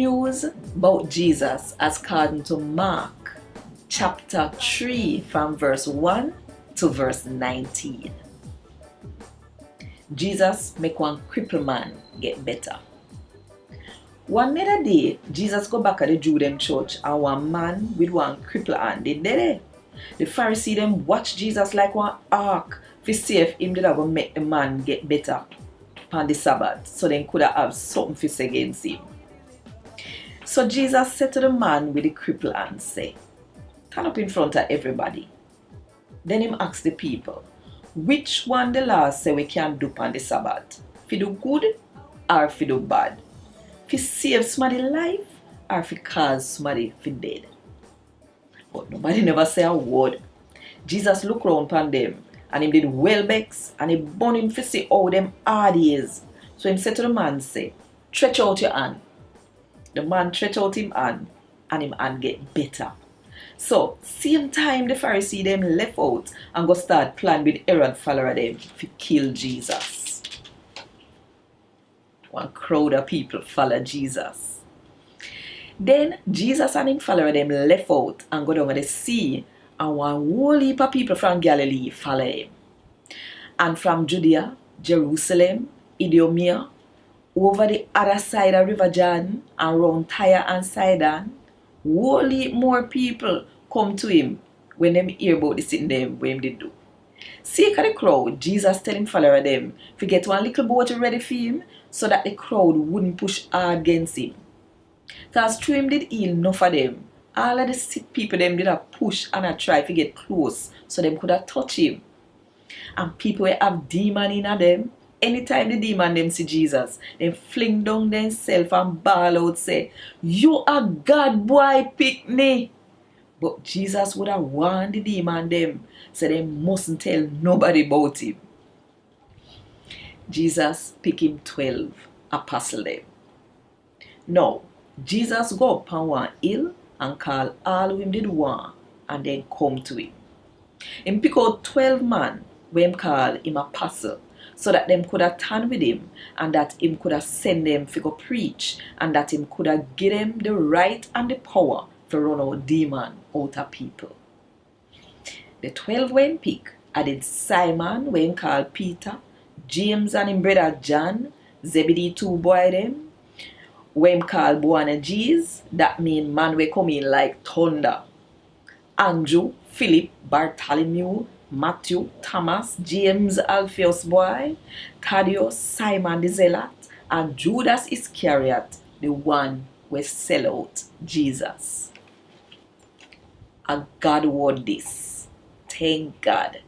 news about Jesus according to Mark chapter 3 from verse 1 to verse 19. Jesus make one crippled man get better. One other day, Jesus go back at the Jew them church and one man with one crippled hand, they did it. The Pharisee them watch Jesus like one ark to see if him did go make the man get better on the Sabbath, so they could have something to say against him. So Jesus said to the man with the crippled hand, say, stand up in front of everybody. Then him asked the people, which one the law say we can do on the Sabbath? If do good or if do bad? If save somebody life or if cause somebody for dead? But nobody never say a word. Jesus looked round upon them and him did well vex and he bun him for see how them hard is. So him said to the man, say, stretch out your hand. The man stretch out him hand and him hand get better. So same time the Pharisee them left out and go start plan with Herod follower them to kill Jesus. One crowd of people follow Jesus. Then Jesus and him follower them left out and go down to the sea, and one whole heap of people from Galilee follow him. And from Judea, Jerusalem, Idumea, over the other side of River Jordan and round Tyre and Sidon, whole heap more people come to him when them hear about the sin them what him did do. Seek of the crowd, Jesus tell him follower them to get one little boat ready for him so that the crowd wouldn't push hard against him. Because through him did heal enough of them, all of the sick people them did a push and a try to get close so them could have touch him. And people who have demon in them, anytime the demon them see Jesus, they fling down themselves and bawl out say, you a God boy picnic. But Jesus would have warned the demon them, so they mustn't tell nobody about him. Jesus pick him 12 apostles them. Now, Jesus go up on one hill and call all who him did want and then come to him. Him pick out 12 men who him call him apostle, so that them could have stand with him and that him could have send them to go preach and that him could have give them the right and the power to run out demon out of people. The 12 when pick added Simon when called Peter, James and him brother John, Zebedee two boy them, when called Boanerges, that mean man we come in like thunder, Andrew, Philip, Bartholomew, Matthew, Thomas, James Alphaeus boy, Thaddeus, Simon the Zealot, and Judas Iscariot, the one who sell out Jesus. A Gad Wod Dis. Thank God.